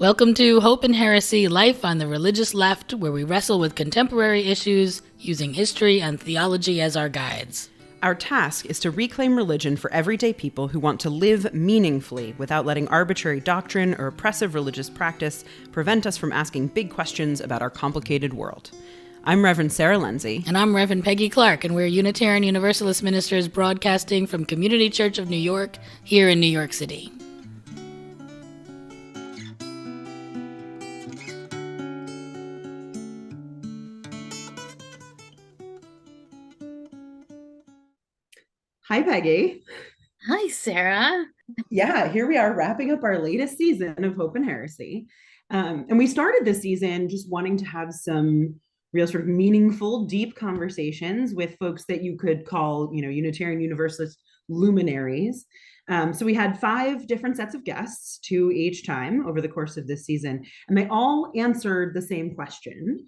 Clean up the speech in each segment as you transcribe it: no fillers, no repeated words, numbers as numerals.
Welcome to Hope and Heresy, Life on the Religious Left, where we wrestle with contemporary issues using history and theology as our guides. Our task is to reclaim religion for everyday people who want to live meaningfully without letting arbitrary doctrine or oppressive religious practice prevent us from asking big questions about our complicated world. I'm Reverend Sarah Lenzi. And I'm Reverend Peggy Clarke, and we're Unitarian Universalist ministers broadcasting from Community Church of New York, here in New York City. Hi, Peggy. Hi, Sarah. Yeah, here we are wrapping up our latest season of Hope and Heresy. And we started this season just wanting to have some real sort of meaningful, deep conversations with folks that you could call, Unitarian Universalist luminaries. So we had 5 different sets of guests, 2 each time over the course of this season, and they all answered the same question,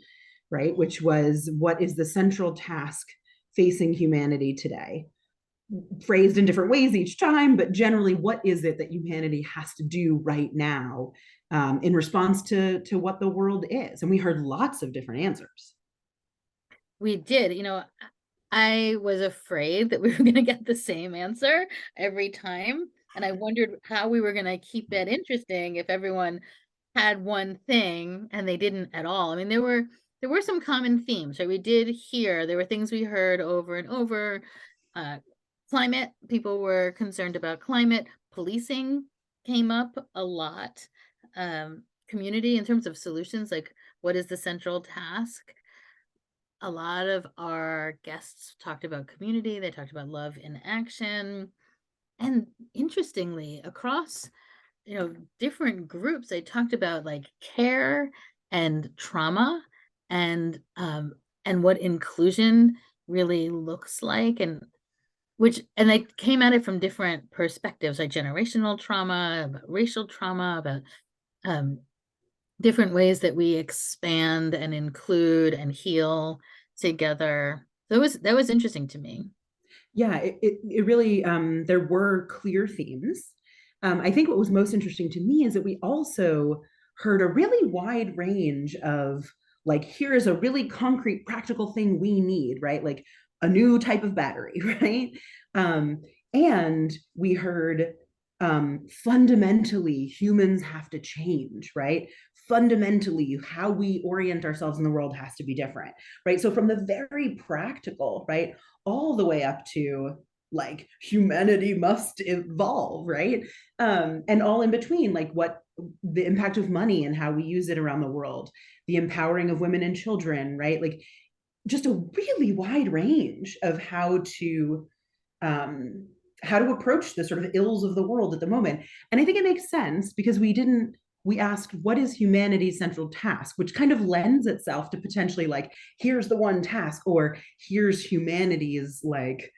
right? Which was, what is the central task facing humanity today? Phrased in different ways each time, but generally, what is it that humanity has to do right now in response to what the world is? And we heard lots of different answers. We did. I was afraid that we were going to get the same answer every time. And I wondered how we were going to keep it interesting if everyone had one thing and they didn't at all. I mean, there were some common themes, right? There were things we heard over and over. Climate, people were concerned about climate. Policing came up a lot. Community, in terms of solutions, like what is the central task? A lot of our guests talked about community. They talked about love in action. And interestingly, across, different groups, they talked about like care and trauma and what inclusion really looks like, and they came at it from different perspectives, like generational trauma, about racial trauma, about different ways that we expand and include and heal together. So that was interesting to me. Yeah, it really, there were clear themes. I think what was most interesting to me is that we also heard a really wide range of, like, here is a really concrete, practical thing we need, right? Like a new type of battery, right? And we heard fundamentally humans have to change, right? Fundamentally, how we orient ourselves in the world has to be different, right? So from the very practical, right, all the way up to like humanity must evolve, right? And all in between, like what the impact of money and how we use it around the world, the empowering of women and children, right? Like just a really wide range of how to approach the sort of ills of the world at the moment. And I think it makes sense because we asked, what is humanity's central task, which kind of lends itself to potentially like, here's the one task, or here's humanity's like,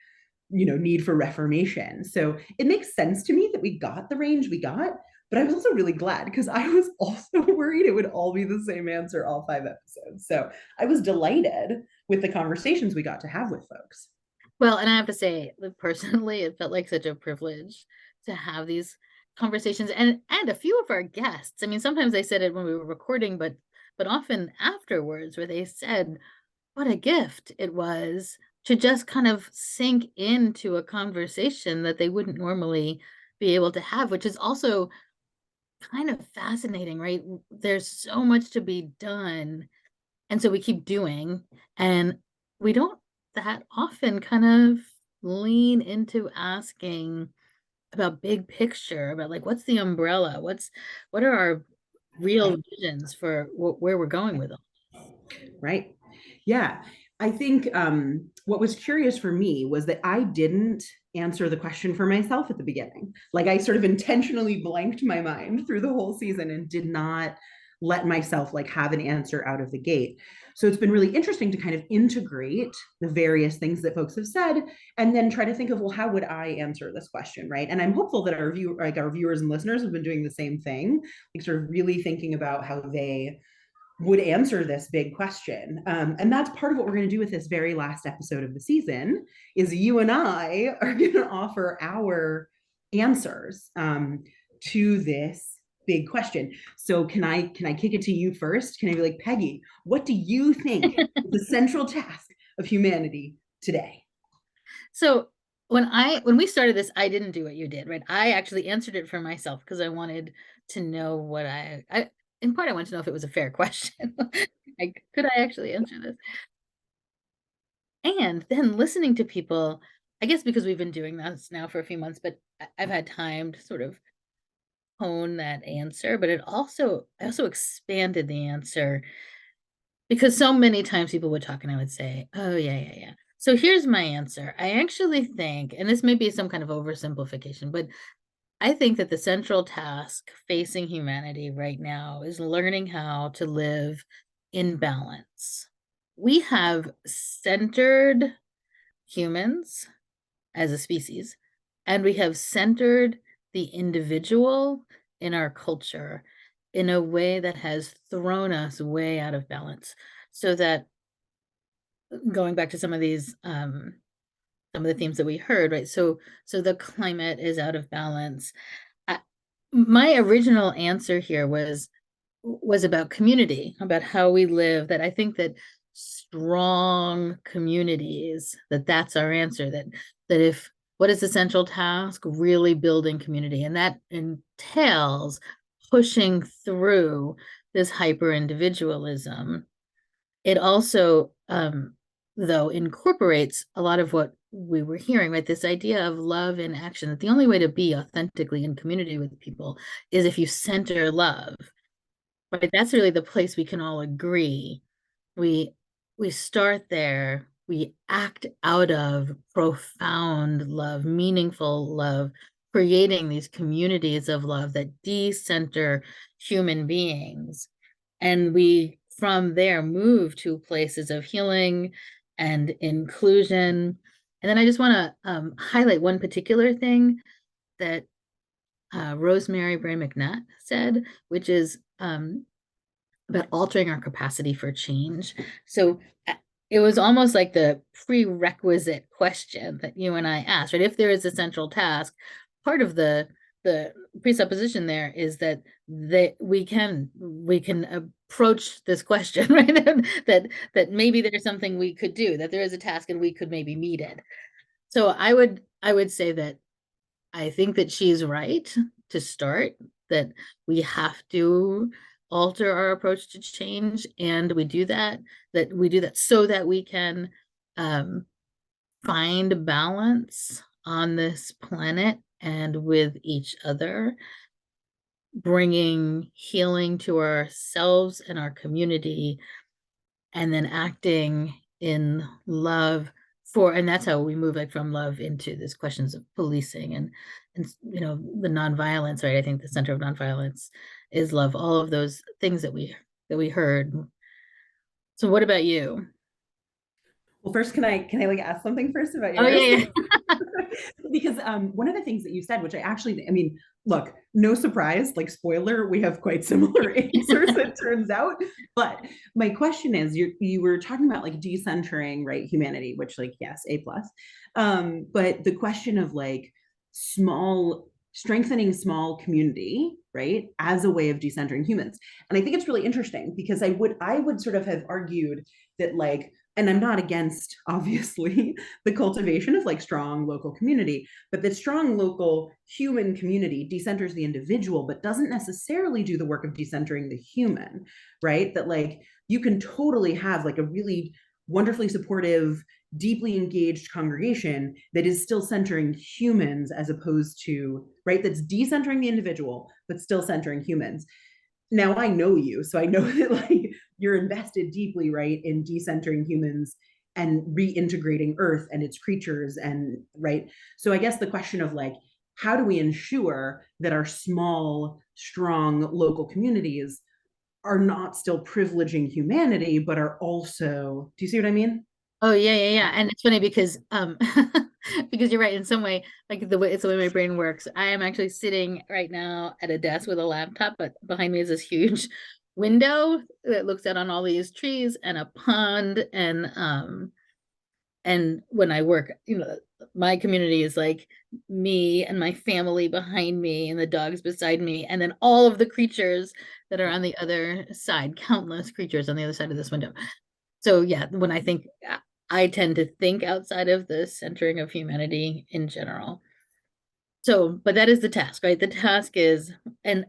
need for reformation. So it makes sense to me that we got the range we got, but I was also really glad because I was also worried it would all be the same answer all 5 episodes. So I was delighted with the conversations we got to have with folks. Well, and I have to say, personally, it felt like such a privilege to have these conversations, and a few of our guests. I mean, sometimes they said it when we were recording, but often afterwards, where they said what a gift it was to just kind of sink into a conversation that they wouldn't normally be able to have, which is also kind of fascinating, right? There's so much to be done, and so we keep doing, and we don't that often kind of lean into asking about big picture, about like, what's the umbrella? What are our real visions for where we're going with them? Right. Yeah. I think what was curious for me was that I didn't answer the question for myself at the beginning. Like I sort of intentionally blanked my mind through the whole season and did not let myself like have an answer out of the gate. So it's been really interesting to kind of integrate the various things that folks have said and then try to think of, well, how would I answer this question, right? And I'm hopeful that our viewers and listeners have been doing the same thing, like sort of really thinking about how they would answer this big question. And that's part of what we're going to do with this very last episode of the season is you and I are going to offer our answers to this big question. So can I kick it to you first? Can I be like, Peggy, what do you think is the central task of humanity today? So when we started this, I didn't do what you did, right? I actually answered it for myself because I wanted to know what I in part I wanted to know if it was a fair question. Like, could I actually answer this? And then listening to people, I guess because we've been doing this now for a few months, but I've had time to sort of hone that answer, but I also expanded the answer because so many times people would talk and I would say, oh, yeah. So here's my answer. I actually think, and this may be some kind of oversimplification, but I think that the central task facing humanity right now is learning how to live in balance. We have centered humans as a species, and we have centered the individual in our culture in a way that has thrown us way out of balance. So that going back to some of these some of the themes that we heard, right? So the climate is out of balance. My original answer here was about community, about how we live, that I think that strong communities, that's our answer, that if what is the central task? Really building community. And that entails pushing through this hyper individualism. It also, though, incorporates a lot of what we were hearing, right? This idea of love in action, that the only way to be authentically in community with people is if you center love. Right, that's really the place we can all agree. We start there. We act out of profound love, meaningful love, creating these communities of love that decenter human beings. And we, from there, move to places of healing and inclusion. And then I just want to highlight one particular thing that Rosemary Bray McNutt said, which is about altering our capacity for change. So it was almost like the prerequisite question that you and I asked, right? If there is a central task, part of the presupposition there is that we can approach this question, right? that maybe there's something we could do, that there is a task and we could maybe meet it. So I would say that I think that she's right to start, that we have to alter our approach to change, and we do that so that we can find balance on this planet and with each other, bringing healing to ourselves and our community, and then acting in love and that's how we move, like, from love into this questions of policing and the nonviolence, right? I think the center of nonviolence is love, all of those things that we heard. So what about you? Well, first, can I like ask something first about yours? Oh, yeah. Because one of the things that you said, which I mean, look, no surprise, like, spoiler, we have quite similar answers, it turns out. But my question is, you were talking about, like, decentering, right, humanity, which, like, yes, A plus. But the question of, like, strengthening small community, right, as a way of decentering humans. And I think it's really interesting because I would sort of have argued that, like, and I'm not against, obviously, the cultivation of, like, strong local community, but that strong local human community decenters the individual, but doesn't necessarily do the work of decentering the human, right? That, like, you can totally have, like, a really wonderfully supportive, deeply engaged congregation that is still centering humans, as opposed to, right, that's decentering the individual, but still centering humans. Now I know you, so I know that, like, you're invested deeply, right, in decentering humans and reintegrating Earth and its creatures, and right. So I guess the question of, like, how do we ensure that our small, strong local communities are not still privileging humanity, but are also, do you see what I mean? Oh, yeah. And it's funny because because you're right, in some way, like, it's the way my brain works. I am actually sitting right now at a desk with a laptop, but behind me is this huge window that looks out on all these trees and a pond, and And when I work, my community is like me and my family behind me and the dogs beside me, and then all of the creatures that are on the other side, countless creatures on the other side of this window. So yeah, when I tend to think outside of the centering of humanity in general. So, but that is the task, right? The task is, and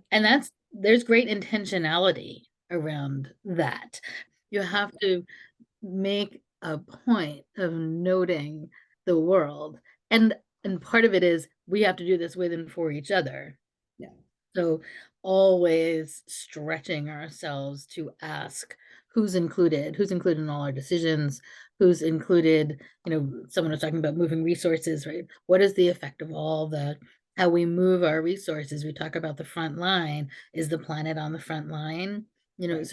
there's great intentionality around that. You have to make a point of noting the world. And part of it is we have to do this with and for each other. Yeah. So always stretching ourselves to ask who's included in all our decisions, who's included, someone was talking about moving resources, right? What is the effect of all the how we move our resources? We talk about the front line. Is the planet on the front line? Right.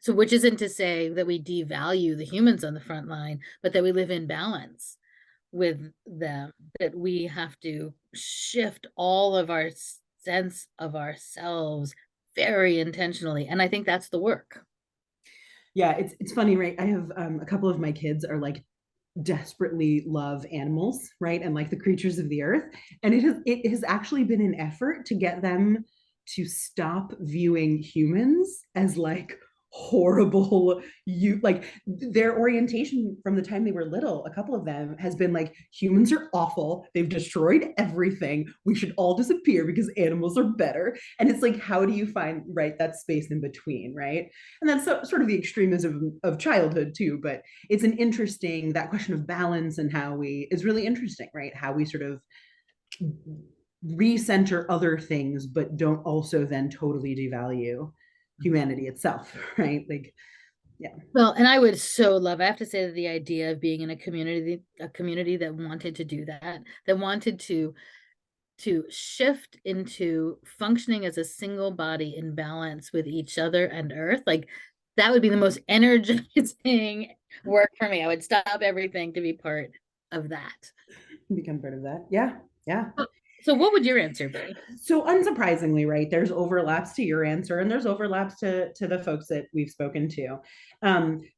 So which isn't to say that we devalue the humans on the front line, but that we live in balance with them, that we have to shift all of our sense of ourselves very intentionally. And I think that's the work. Yeah, it's funny, right? I have a couple of my kids are like desperately love animals, right? And like the creatures of the earth. And it has actually been an effort to get them to stop viewing humans as like horrible, you like their orientation from the time they were little, a couple of them has been like, humans are awful, they've destroyed everything, we should all disappear because animals are better. And it's like, how do you find, right, that space in between, right? And that's sort of the extremism of childhood too, but it's an interesting, that question of balance and how we is really interesting, right? How we sort of recenter other things, but don't also then totally devalue humanity itself, right? Like, yeah. Well, and I would so love, I have to say that the idea of being in a community that wanted to do that wanted to shift into functioning as a single body in balance with each other and earth, like that would be the most energizing work for me. I would stop everything to be part of that. Become part of that. Yeah. Yeah. So what would your answer be? So unsurprisingly, right, there's overlaps to your answer and there's overlaps to the folks that we've spoken to.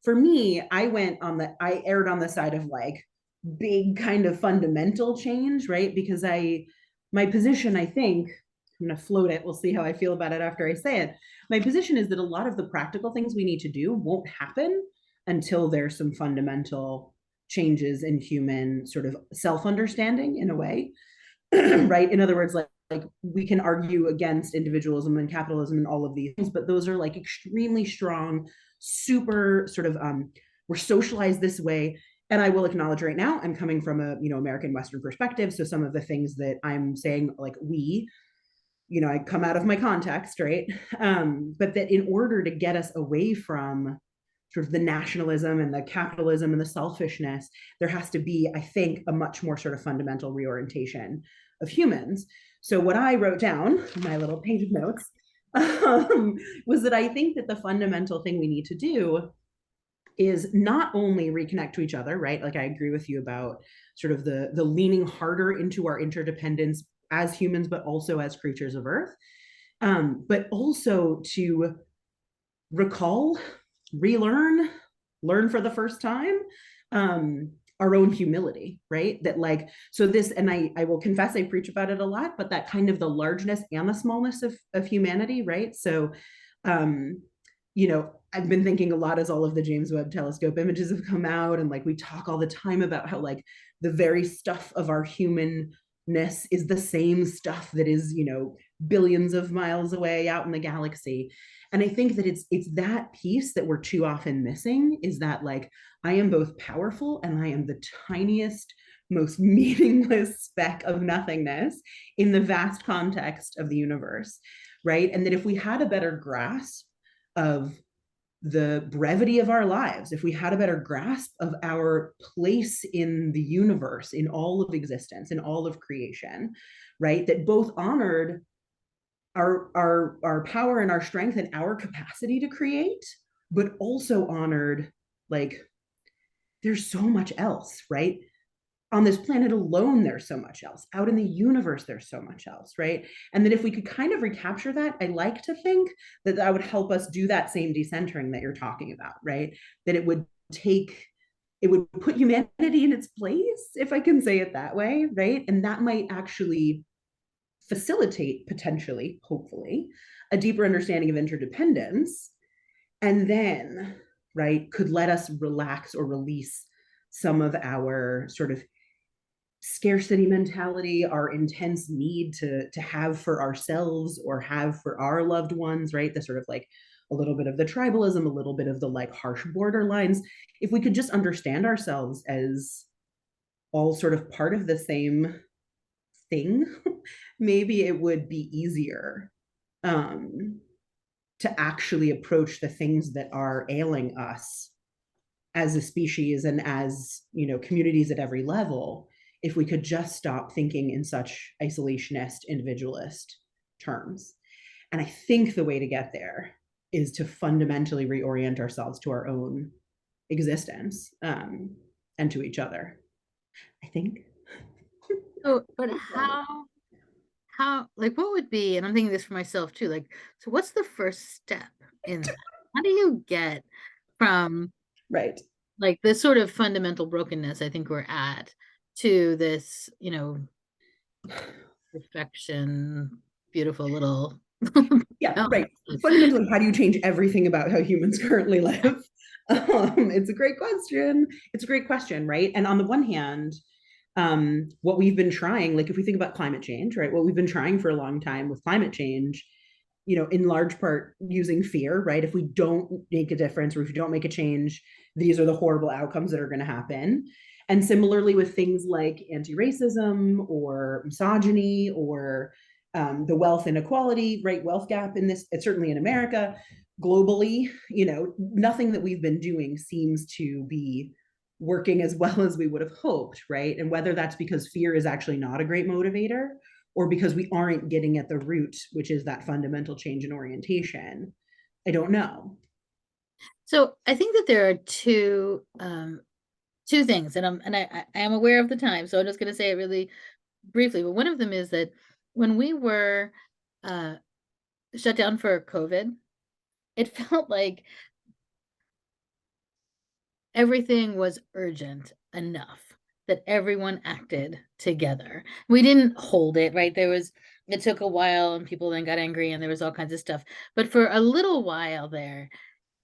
For me, I erred on the side of like big kind of fundamental change, right? Because my position, I think, I'm going to float it. We'll see how I feel about it after I say it. My position is that a lot of the practical things we need to do won't happen until there's some fundamental changes in human sort of self-understanding in a way. Right? In other words, like we can argue against individualism and capitalism and all of these things, but those are like extremely strong, super sort of we're socialized this way. And I will acknowledge right now, I'm coming from a American Western perspective. So some of the things that I'm saying, like I come out of my context, right? But that in order to get us away from sort of the nationalism and the capitalism and the selfishness, there has to be, I think, a much more sort of fundamental reorientation of humans. So what I wrote down in my little page of notes was that I think that the fundamental thing we need to do is not only reconnect to each other, right? Like I agree with you about sort of the leaning harder into our interdependence as humans, but also as creatures of earth, but also to recall, relearn, learn for the first time, our own humility, right? That like, so this, and I will confess, I preach about it a lot, but that kind of the largeness and the smallness of humanity, right? So, I've been thinking a lot as all of the James Webb Telescope images have come out, and like we talk all the time about how like the very stuff of our humanness is the same stuff that is, billions of miles away out in the galaxy. And I think that it's that piece that we're too often missing, is that like I am both powerful and I am the tiniest, most meaningless speck of nothingness in the vast context of the universe, right? And that if we had a better grasp of the brevity of our lives, if we had a better grasp of our place in the universe, in all of existence, in all of creation, right, that both honored our power and our strength and our capacity to create, but also honored like there's so much else, right? On this planet alone, there's so much else. Out in the universe, there's so much else, right? And that if we could kind of recapture that, I like to think that that would help us do that same decentering that you're talking about, right? That it would take it would put humanity in its place, if I can say it that way, right? And that might actually facilitate, potentially, hopefully, a deeper understanding of interdependence, and then, right, could let us relax or release some of our sort of scarcity mentality, our intense need to have for ourselves or have for our loved ones, right? The sort of like a little bit of the tribalism, a little bit of the like harsh borderlines. If we could just understand ourselves as all sort of part of the same thing, maybe it would be easier um, to actually approach the things that are ailing us as a species and as, you know, communities at every level, if we could just stop thinking in such isolationist, individualist terms. And I think the way to get there is to fundamentally reorient ourselves to our own existence and to each other, I think. So, but how, like, what would be, and I'm thinking this for myself too, like, so what's the first step in that? How do you get from Right. like this sort of fundamental brokenness I think we're at to this, perfection, beautiful little Yeah, right. balance? Fundamentally, how do you change everything about how humans currently live? It's a great question. It's a great question, right? And on the one hand, what we've been trying, like if we think about climate change, right? What we've been trying for a long time with climate change, you know, in large part using fear, right? If we don't make a difference or if we don't make a change, these are the horrible outcomes that are going to happen. And similarly with things like anti-racism or misogyny or the wealth inequality, right? Wealth gap in this, it's certainly in America, globally, you know, nothing that we've been doing seems to be working as well as we would have hoped, right? And whether that's because fear is actually not a great motivator or because we aren't getting at the root, which is that fundamental change in orientation, I don't know. So I think that there are two things, and I am aware of the time, so I'm just going to say it really briefly. But one of them is that when we were uh, shut down for COVID, it felt like everything was urgent enough that everyone acted together. We didn't hold it, right? It took a while and people then got angry and there was all kinds of stuff. But for a little while there,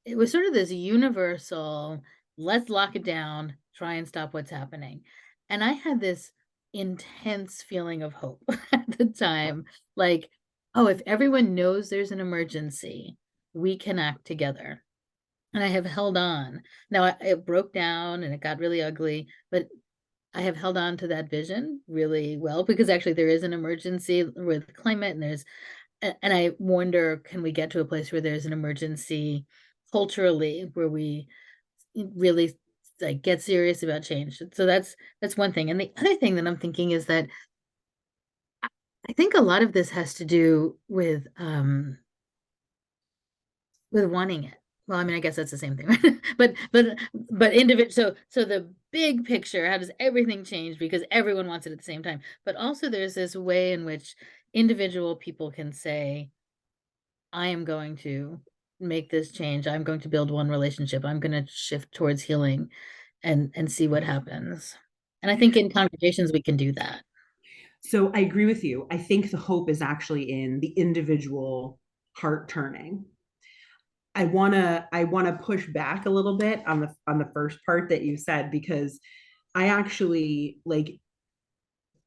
it was sort of this universal, let's lock it down, try and stop what's happening. And I had this intense feeling of hope at the time. Like, oh, if everyone knows there's an emergency, we can act together. And I have held on. Now it broke down and it got really ugly, but I have held on to that vision really well because actually there is an emergency with climate and I wonder, can we get to a place where there's an emergency culturally where we really like get serious about change? So that's one thing. And the other thing that I'm thinking is that I think a lot of this has to do with wanting it. Well, I mean, I guess that's the same thing, right? but individual. So the big picture, how does everything change because everyone wants it at the same time? But also, there's this way in which individual people can say, "I am going to make this change. I'm going to build one relationship. I'm going to shift towards healing, and see what happens." And I think in congregations we can do that. So I agree with you. I think the hope is actually in the individual heart turning. I want to push back a little bit on the first part that you said because I actually like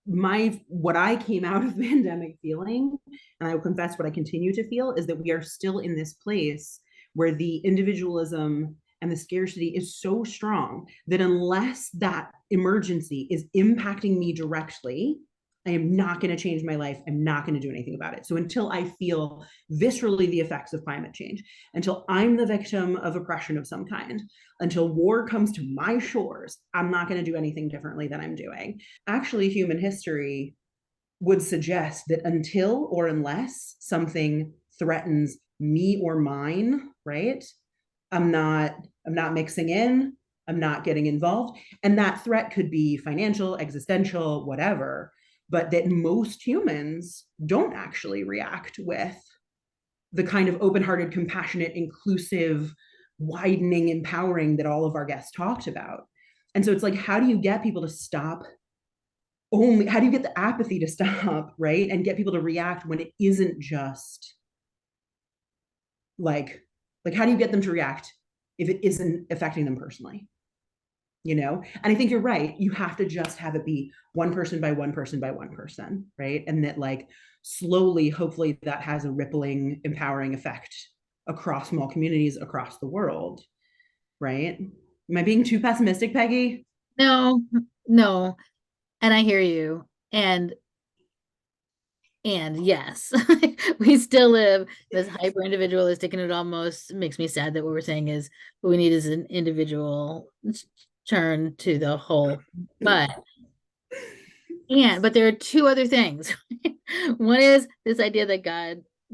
my what I came out of the pandemic feeling, and I will confess what I continue to feel, is that we are still in this place where the individualism and the scarcity is so strong that unless that emergency is impacting me directly, I am not going to change my life. I'm not going to do anything about it. So until I feel viscerally the effects of climate change, until I'm the victim of oppression of some kind, until war comes to my shores, I'm not going to do anything differently than I'm doing. Actually, human history would suggest that until or unless something threatens me or mine, right? I'm not mixing in, I'm not getting involved. And that threat could be financial, existential, whatever, but that most humans don't actually react with the kind of open-hearted, compassionate, inclusive, widening, empowering that all of our guests talked about. And so it's like, how do you get people to stop only, how do you get the apathy to stop, right? And get people to react when it isn't just like how do you get them to react if it isn't affecting them personally? And I think you're right. You have to just have it be one person by one person by one person, right? And that like slowly, hopefully that has a rippling, empowering effect across small communities across the world, right? Am I being too pessimistic, Peggy? No, no. And I hear you. And yes, we still live this hyper individualistic, and it almost makes me sad that what we're saying is what we need is an individual turn to the whole. But there are two other things. One is this idea that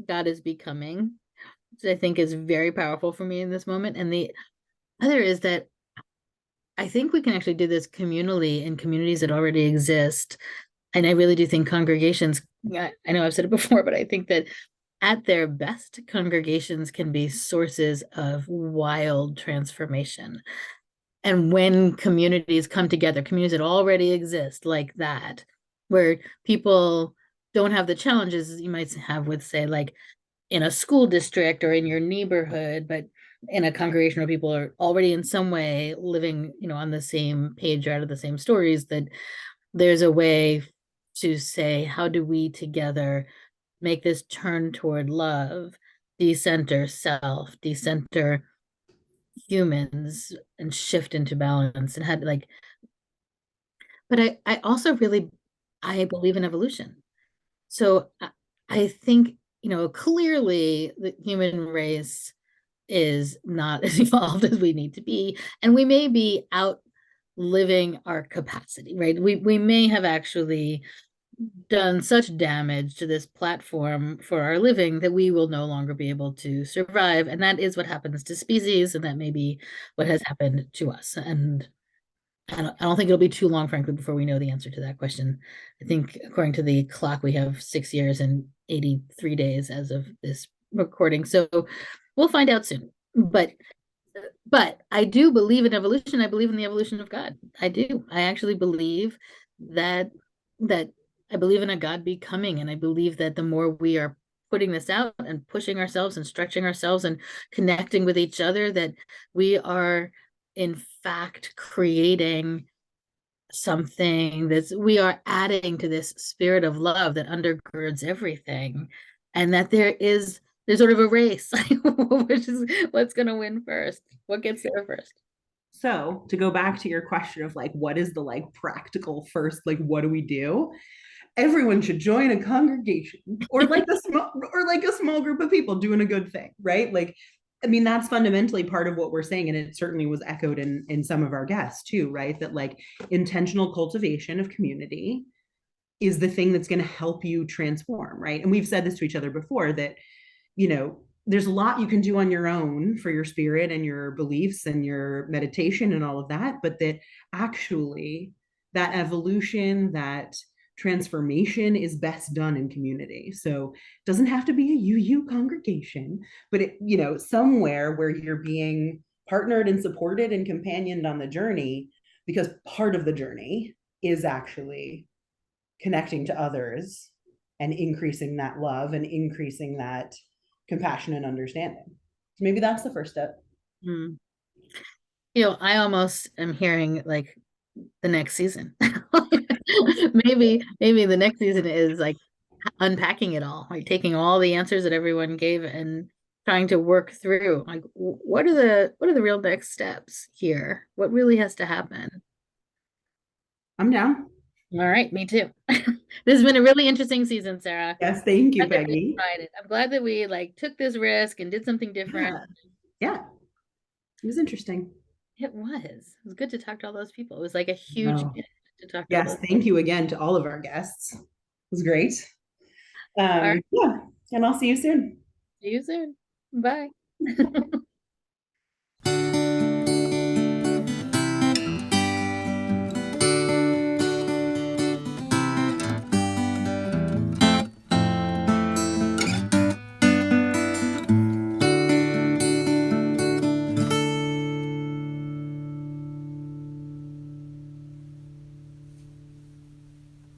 God is becoming, which I think is very powerful for me in this moment. And the other is that I think we can actually do this communally in communities that already exist. And I really do think congregations, I know I've said it before, but I think that at their best, congregations can be sources of wild transformation. And when communities come together, communities that already exist like that, where people don't have the challenges you might have with, say, like in a school district or in your neighborhood, but in a congregation where people are already in some way living, on the same page or out of the same stories, that there's a way to say, how do we together make this turn toward love, decenter self, decenter humans, and shift into balance? And had like, but I also really, I believe in evolution. So I think, clearly the human race is not as evolved as we need to be, and we may be outliving our capacity, right? We may have actually done such damage to this platform for our living that we will no longer be able to survive. And that is what happens to species, and that may be what has happened to us. And I don't think it'll be too long, frankly, before we know the answer to that question. I think according to the clock, we have 6 years and 83 days as of this recording. So we'll find out soon. But I do believe in evolution. I believe in the evolution of God. I do. I actually believe that I believe in a God becoming, and I believe that the more we are putting this out and pushing ourselves and stretching ourselves and connecting with each other, that we are in fact creating something we are adding to this spirit of love that undergirds everything, and that there's sort of a race, which is what's going to win first, what gets there first. So to go back to your question of like, what is the like practical first, like what do we do? Everyone should join a congregation or like a small group of people doing a good thing, right? Like, I mean, that's fundamentally part of what we're saying. And it certainly was echoed in some of our guests too, right? That like intentional cultivation of community is the thing that's going to help you transform, right? And we've said this to each other before that, there's a lot you can do on your own for your spirit and your beliefs and your meditation and all of that, but that actually that evolution, that transformation is best done in community. So it doesn't have to be a UU congregation, but somewhere where you're being partnered and supported and companioned on the journey, because part of the journey is actually connecting to others and increasing that love and increasing that compassion and understanding. So maybe that's the first step. I almost am hearing like the next season. maybe the next season is like unpacking it all, like taking all the answers that everyone gave and trying to work through like what are the real next steps here? What really has to happen? I'm down. All right, me too. This has been a really interesting season, Sarah. Yes, thank you, Peggy. I'm glad that we like took this risk and did something different. Yeah. It was interesting. It was good to talk to all those people. It was like a huge gift to talk to. Yes, thank you again to all of our guests. It was great. Yeah, and I'll see you soon. See you soon. Bye.